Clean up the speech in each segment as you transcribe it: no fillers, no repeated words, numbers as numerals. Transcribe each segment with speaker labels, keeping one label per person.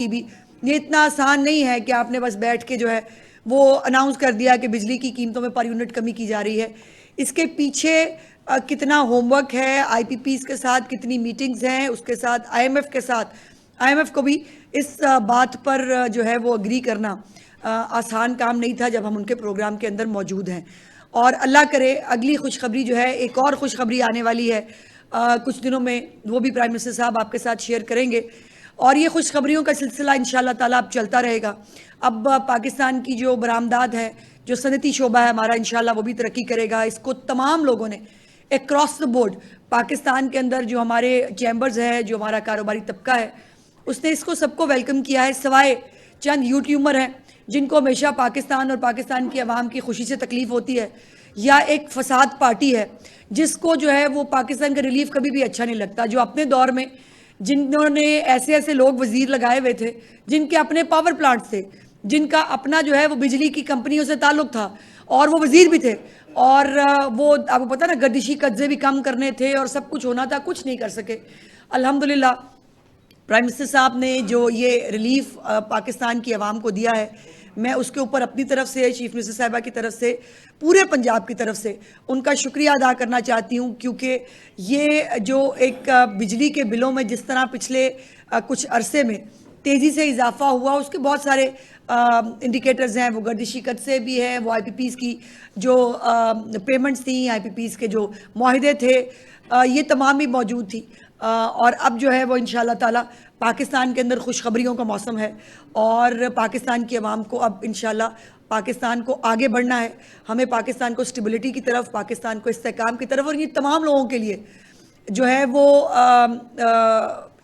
Speaker 1: की भी ये इतना आसान नहीं है कि आपने बस बैठ के जो है वो अनाउंस कर दिया कि बिजली की कीमतों में पर यूनिट कमी की जा रही है। इसके पीछे कितना होमवर्क है, आईपीपीज के साथ कितनी मीटिंग्स हैं, उसके साथ आईएमएफ के साथ, आईएमएफ को भी इस बात पर जो है वो अग्री करना आसान काम नहीं था जब हम उनके प्रोग्राम के अंदर मौजूद हैं। और अल्लाह करे अगली खुशखबरी जो है, एक और खुशखबरी आने वाली है कुछ दिनों में, वो भी प्राइम मिनिस्टर साहब आपके साथ शेयर करेंगे। और ये खुशखबरियों का सिलसिला इंशाल्लाह ताला अब चलता रहेगा। अब पाकिस्तान की जो बरामदात है, जो सनती शोबा है हमारा, इंशाल्लाह वो भी तरक्की करेगा। इसको तमाम लोगों ने अक्रॉस द बोर्ड पाकिस्तान के अंदर जो हमारे चैम्बर्स है, जो हमारा कारोबारी तबका है, उसने इसको सबको वेलकम किया है, सवाए चंद यूट्यूबर हैं जिनको हमेशा पाकिस्तान और पाकिस्तान की आवाम की खुशी से तकलीफ होती है, या एक फसाद पार्टी है जिसको जो है वो पाकिस्तान का रिलीफ कभी भी अच्छा नहीं लगता, जो अपने दौर में जिन्होंने ऐसे ऐसे लोग वजीर लगाए हुए थे जिनके अपने पावर प्लांट थे, जिनका अपना जो है वो बिजली की कंपनियों से ताल्लुक था और वो वजीर भी थे, और वो आपको पता ना गर्दिशी कब्जे भी कम करने थे और सब कुछ होना था, कुछ नहीं कर सके। अल्हम्दुलिल्लाह प्राइम मिनिस्टर साहब ने जो ये रिलीफ पाकिस्तान की आवाम को दिया है, मैं उसके ऊपर अपनी तरफ से, चीफ मिनिस्टर साहिबा की तरफ से, पूरे पंजाब की तरफ से उनका शुक्रिया अदा करना चाहती हूँ, क्योंकि ये जो एक बिजली के बिलों में जिस तरह पिछले कुछ अरसे में तेज़ी से इजाफा हुआ, उसके बहुत सारे इंडिकेटर्स हैं। वो गर्दिशी कद से भी है, वो आईपीपीज़ की जो पेमेंट्स थी, आईपीपीज़ के जो मुआहदे थे, ये तमाम भी मौजूद थी। और अब जो है वो इंशाल्लाह ताला पाकिस्तान के अंदर खुशखबरियों का मौसम है और पाकिस्तान की आवाम को अब इंशाल्लाह पाकिस्तान को आगे बढ़ना है। हमें पाकिस्तान को स्टेबिलिटी की तरफ, पाकिस्तान को इस्तेहकाम की तरफ, और ये तमाम लोगों के लिए जो है वो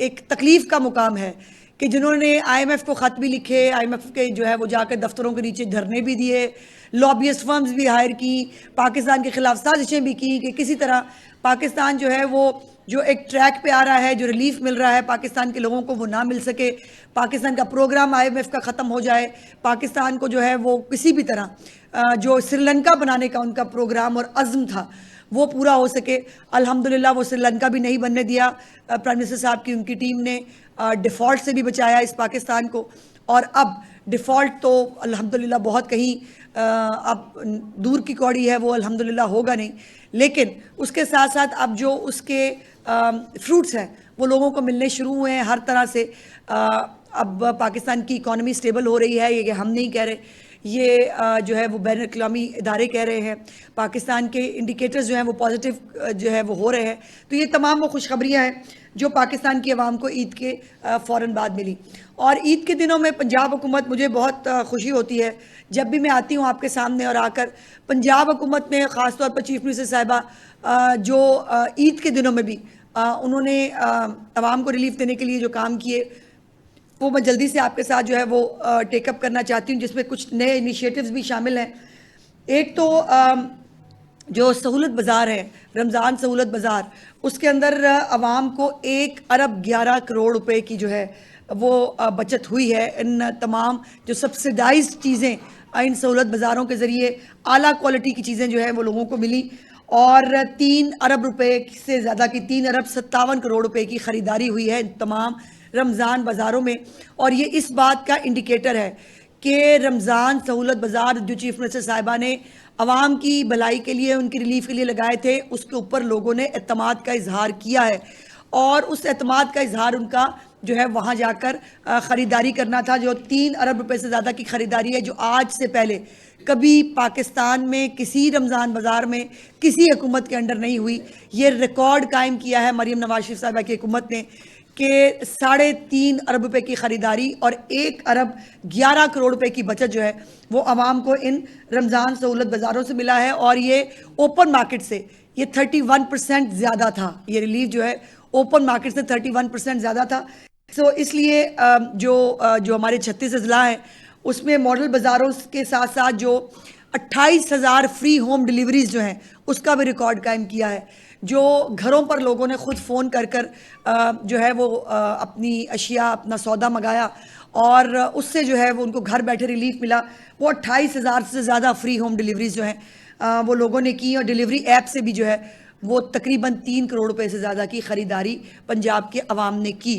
Speaker 1: एक तकलीफ़ का मुकाम है कि जिन्होंने आईएमएफ को ख़त भी लिखे, आईएमएफ के जो है वो जाकर दफ्तरों के नीचे धरने भी दिए, लॉबियस्ट फर्म्स भी हायर की, पाकिस्तान के ख़िलाफ़ साजिशें भी की कि किसी तरह पाकिस्तान जो है वो जो एक ट्रैक पे आ रहा है, जो रिलीफ मिल रहा है पाकिस्तान के लोगों को, वो ना मिल सके, पाकिस्तान का प्रोग्राम आईएमएफ का ख़त्म हो जाए, पाकिस्तान को जो है वो किसी भी तरह जो श्रीलंका बनाने का उनका प्रोग्राम और अज़्म था वो पूरा हो सके। अल्हम्दुलिल्लाह वो श्रीलंका भी नहीं बनने दिया प्राइम मिनिस्टर साहब की उनकी टीम ने, डिफ़ॉल्ट से भी बचाया इस पाकिस्तान को। और अब डिफ़ॉल्ट तो अल्हम्दुलिल्लाह बहुत कहीं अब दूर की कौड़ी है, वो अल्हम्दुलिल्लाह होगा नहीं, लेकिन उसके साथ साथ अब जो उसके फ्रूट्स हैं वो लोगों को मिलने शुरू हुए हैं हर तरह से। अब पाकिस्तान की इकॉनमी स्टेबल हो रही है, ये हम नहीं कह रहे, ये जो है वो बैन अवी इदारे कह रहे हैं। पाकिस्तान के इंडिकेटर्स जो हैं वो पॉजिटिव जो है वो हो रहे हैं। तो ये तमाम वो खुशखबरियाँ हैं जो पाकिस्तान की आवाम को ईद के फ़ौरन बाद मिली। और ईद के दिनों में पंजाब हुकूमत, मुझे बहुत खुशी होती है जब भी मैं आती हूँ आपके सामने, और आकर पंजाब हुकूमत ने ख़ास तौर पर चीफ मिनिस्टर साहिबा जो ईद के दिनों में भी उन्होंने आवाम को रिलीफ देने के लिए जो काम किए, वो मैं जल्दी से आपके साथ जो है वो टेकअप करना चाहती हूँ, जिसमें कुछ नए इनिशिएटिव्स भी शामिल हैं। एक तो जो सहूलत बाज़ार है, रमज़ान सहूलत बाज़ार, उसके अंदर आवाम को 1 अरब 11 करोड़ रुपए की जो है वो बचत हुई है। इन तमाम जो सब्सिडाइज्ड चीज़ें इन सहूलत बाज़ारों के ज़रिए आला क्वालिटी की चीज़ें जो है वो लोगों को मिली, और 3 अरब रुपए से ज़्यादा की 3 अरब 57 करोड़ रुपए की ख़रीदारी हुई है तमाम रमज़ान बाज़ारों में। और ये इस बात का इंडिकेटर है कि रमज़ान सहूलत बाज़ार जो चीफ मिनिस्टर साहिबा ने अवाम की भलाई के लिए, उनकी रिलीफ के लिए लगाए थे, उसके ऊपर लोगों ने एतमाद का इजहार किया है, और उस एतमाद का इजहार उनका जो है वहाँ जाकर ख़रीदारी करना था। जो 3 अरब रुपए से ज़्यादा की ख़रीदारी है, जो आज से पहले कभी पाकिस्तान में किसी रमज़ान बाज़ार में किसी हुकूमत के अंडर नहीं हुई। ये रिकॉर्ड कायम किया है मरीम नवाज शरीफ साहिबा की हुकूमत ने कि 3.5 अरब रुपए की ख़रीदारी और 1 अरब 11 करोड़ रुपए की बचत जो है वो आवाम को इन रमज़ान सहूलत बाज़ारों से मिला है। और ये ओपन मार्केट से ये 31% ज़्यादा था, ये रिलीफ जो है ओपन मार्केट से 31% ज़्यादा था। सो इसलिए जो हमारे 36 अजला हैं उसमें मॉडल बाज़ारों के साथ साथ जो 28,000 फ्री होम डिलीवरीज जो हैं उसका भी रिकॉर्ड कायम किया है। जो घरों पर लोगों ने ख़ुद फ़ोन कर कर जो है वो अपनी अशिया, अपना सौदा मंगाया, और उससे जो है वो उनको घर बैठे रिलीफ मिला। वो 28,000 से ज़्यादा फ्री होम डिलीवरीज जो हैं वो लोगों ने की, और डिलीवरी ऐप से भी जो है वो तकरीबन 3 करोड़ रुपए से ज़्यादा की ख़रीदारी पंजाब के अवाम ने की।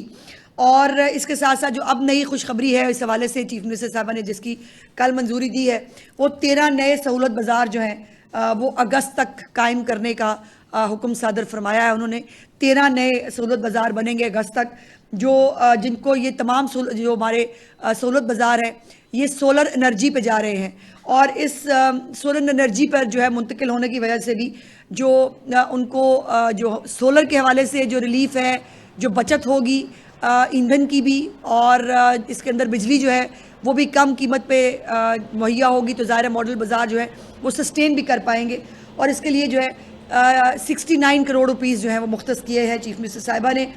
Speaker 1: और इसके साथ साथ जो अब नई खुशखबरी है इस हवाले से चीफ मिनिस्टर साहबा ने जिसकी कल मंजूरी दी है, वो 13 नए सहूलत बाज़ार जो हैं वो अगस्त तक कायम करने का हुक्म सादर फरमाया है उन्होंने। 13 नए सहूलत बाज़ार बनेंगे अगस्त तक, जो जिनको ये तमाम जो हमारे सहूलत बाज़ार हैं ये सोलर एनर्जी पे जा रहे हैं, और इस सोलर एनर्जी पर जो है मुंतकिल होने की वजह से भी जो उनको जो सोलर के हवाले से जो रिलीफ है, जो बचत होगी ईंधन की भी, और इसके अंदर बिजली जो है वो भी कम कीमत पे मुहैया होगी, तो ज़ाहिर मॉडल बाज़ार जो है वो सस्टेन भी कर पाएंगे। और इसके लिए जो है 69 करोड़ रुपीज़ जो है वो मुख्तस किए हैं चीफ मिनिस्टर साहिबा ने।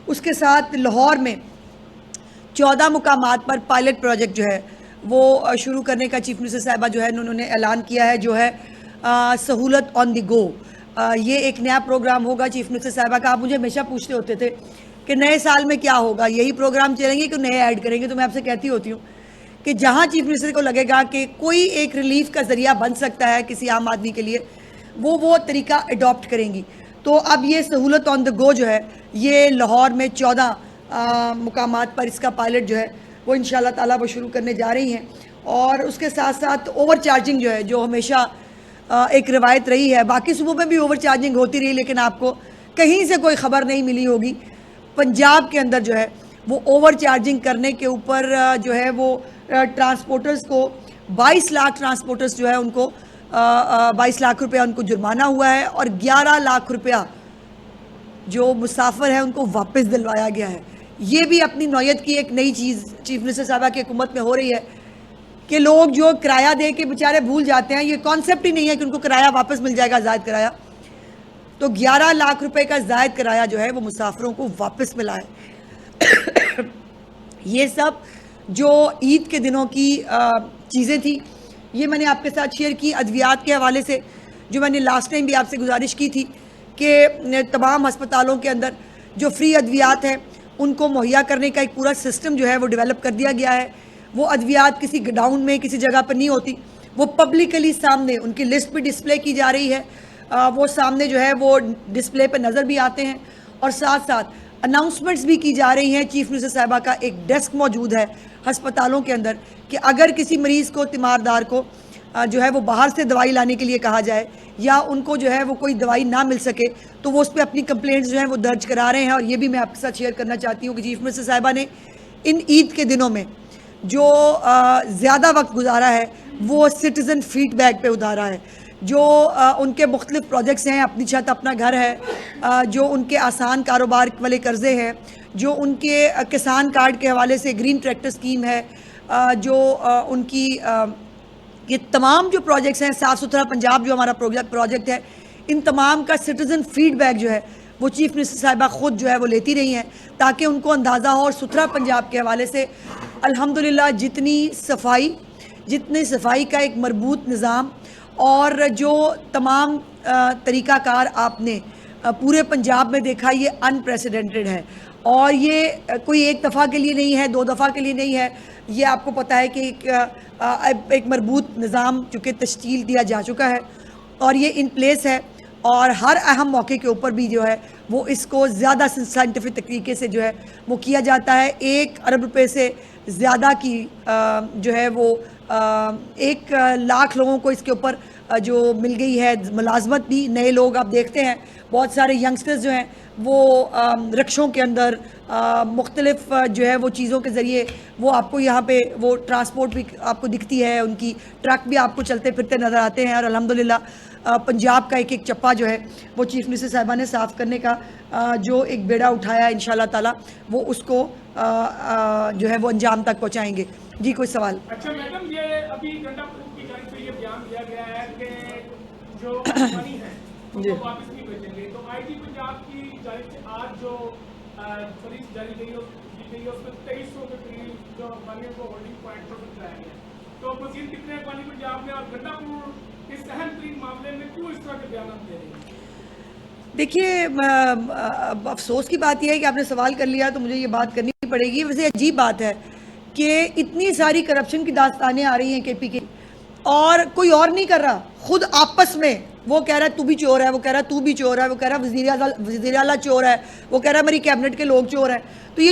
Speaker 1: उसके साथ लाहौर में 14 मुकामात पर पायलट प्रोजेक्ट जो है वो शुरू करने का चीफ मिनिस्टर साहिबा जो है उन्होंने ऐलान किया है, जो है सहूलत ऑन द गो। ये एक नया प्रोग्राम होगा चीफ मिनिस्टर साहिबा का। आप मुझे हमेशा पूछते होते थे कि नए साल में क्या होगा, यही प्रोग्राम चलेंगे कि नए ऐड करेंगे, तो मैं आपसे कहती होती हूँ कि जहाँ चीफ मिनिस्टर को लगेगा कि कोई एक रिलीफ का ज़रिया बन सकता है किसी आम आदमी के लिए, वो तरीका अडॉप्ट करेंगी। तो अब ये सहूलत ऑन द गो जो है ये लाहौर में 14 मुकामात पर इसका पायलट जो है वो इंशाल्लाह ताला वो शुरू करने जा रही हैं। और उसके साथ साथ ओवर चार्जिंग जो है, जो हमेशा एक रवायत रही है, बाकी सूबों में भी ओवर चार्जिंग होती रही, लेकिन आपको कहीं से कोई ख़बर नहीं मिली होगी। पंजाब के अंदर जो है वो ओवर चार्जिंग करने के ऊपर जो है वो ट्रांसपोर्टर्स को 22 लाख ट्रांसपोर्टर्स जो है उनको 22 लाख रुपया उनको जुर्माना हुआ है, और 11 लाख रुपया जो मुसाफिर है उनको वापस दिलवाया गया है। ये भी अपनी नौयत की एक नई चीज़ चीफ मिनिस्टर साहबा की हुकूमत में हो रही है कि लोग जो किराया दे के बेचारे भूल जाते हैं, ये कॉन्सेप्ट ही नहीं है कि उनको किराया वापस मिल जाएगा, ज़ायद किराया। तो 11 लाख रुपए का ज़ायद किराया जो है वो मुसाफिरों को वापस मिला है। ये सब जो ईद के दिनों की चीज़ें थी, ये मैंने आपके साथ शेयर की। अद्वियात के हवाले से जो मैंने लास्ट टाइम भी आपसे गुजारिश की थी कि तमाम अस्पतालों के अंदर जो फ्री अद्वियात हैं उनको मुहैया करने का एक पूरा सिस्टम जो है वो डेवलप कर दिया गया है। वो अद्वियात किसी गोडाउन में किसी जगह पर नहीं होती, वो पब्लिकली सामने उनकी लिस्ट भी डिस्प्ले की जा रही है, वो सामने जो है वो डिस्प्ले पर नज़र भी आते हैं, और साथ साथ अनाउंसमेंट्स भी की जा रही हैं। चीफ मिनिस्टर साहिबा का एक डेस्क मौजूद है हस्पतालों के अंदर कि अगर किसी मरीज़ को, तीमारदार को जो है वो बाहर से दवाई लाने के लिए कहा जाए, या उनको जो है वो कोई दवाई ना मिल सके, तो वो उस पर अपनी कंप्लेंट्स जो हैं वो दर्ज करा रहे हैं। और ये भी मैं आपके साथ शेयर करना चाहती हूँ कि चीफ मिनिस्टर साहिबा ने इन ईद के दिनों में जो ज़्यादा वक्त गुजारा है वो सिटीज़न फीडबैक पे उतारा है। जो उनके मुख्तलिफ प्रोजेक्ट्स हैं, अपनी छत अपना घर है, जो उनके आसान कारोबार वाले कर्ज़े हैं, जो उनके किसान कार्ड के हवाले से ग्रीन ट्रैक्टर स्कीम है, जो उनकी ये तमाम जो प्रोजेक्ट्स हैं, साफ़ सुथरा पंजाब जो हमारा प्रोजेक्ट है, इन तमाम का सिटीज़न फीडबैक जो है वो चीफ मिनिस्टर साहिबा ख़ुद जो है वो लेती रही हैं, ताकि उनको अंदाज़ा हो। और सुथरा पंजाब के हवाले से अल्हम्दुलिल्लाह जितनी सफाई का एक मरबूत निज़ाम, और जो तमाम तरीक़ाकार आपने पूरे पंजाब में देखा, ये अनप्रेसिडेंटेड है। और ये कोई एक दफ़ा के लिए नहीं है, 2 दफ़ा के लिए नहीं है। ये आपको पता है कि एक मरबूत निज़ाम चूँकि तश्कील दिया जा चुका है और ये इन प्लेस है, और हर अहम मौके के ऊपर भी जो है वो इसको ज़्यादा साइंटिफिक तरीके से जो है वो किया जाता है। 1 अरब रुपए से ज़्यादा की जो है वो 1 लाख लोगों को इसके ऊपर जो मिल गई है मुलाजमत भी। नए लोग आप देखते हैं, बहुत सारे यंगस्टर्स जो हैं वो रिक्शों के अंदर मुख्तलिफ जो है वो चीज़ों के ज़रिए वो आपको यहाँ पे वो ट्रांसपोर्ट भी आपको दिखती है, उनकी ट्रक भी आपको चलते फिरते नज़र आते हैं। और अल्हम्दुलिल्लाह पंजाब का एक चप्पा जो है वो चीफ मिनिस्टर साहिबा ने साफ़ करने का जो एक बेड़ा उठाया, इंशाल्लाह ताला वो उसको जो है वो अंजाम तक पहुँचाएँगे। जी, कोई सवाल?
Speaker 2: अच्छा मैडम, ये अभी गंडापुर की जानिब से ये बयान दिया गया है कि जो मनी है उनको वापस नहीं भेजेंगे, तो आईटी पंजाब की जानिब से आज जो फरीज जारी की गई है उसमें 2300 के करीब जो अफगानियों को होल्डिंग पॉइंट पर पहुंचाया गया। तो मजीद कितने अफगानी पंजाब में और गंडापुर इस अहम तरीन मामले में क्यों इस तरह के बयान दे रहे हैं?
Speaker 1: देखिए, अफसोस की बात यह है कि आपने सवाल कर लिया तो मुझे ये बात करनी पड़ेगी। वैसे अजीब बात है कि इतनी सारी करप्शन की दास्तानें आ रही हैं केपी की, और कोई और नहीं कर रहा, खुद आपस में वो कह रहा है तू भी चोर है, वो कह रहा है तू भी चोर है, वो कह रहा है वज़ीर आला चोर है, वो कह रहा है मेरी कैबिनेट के लोग चोर हैं। तो ये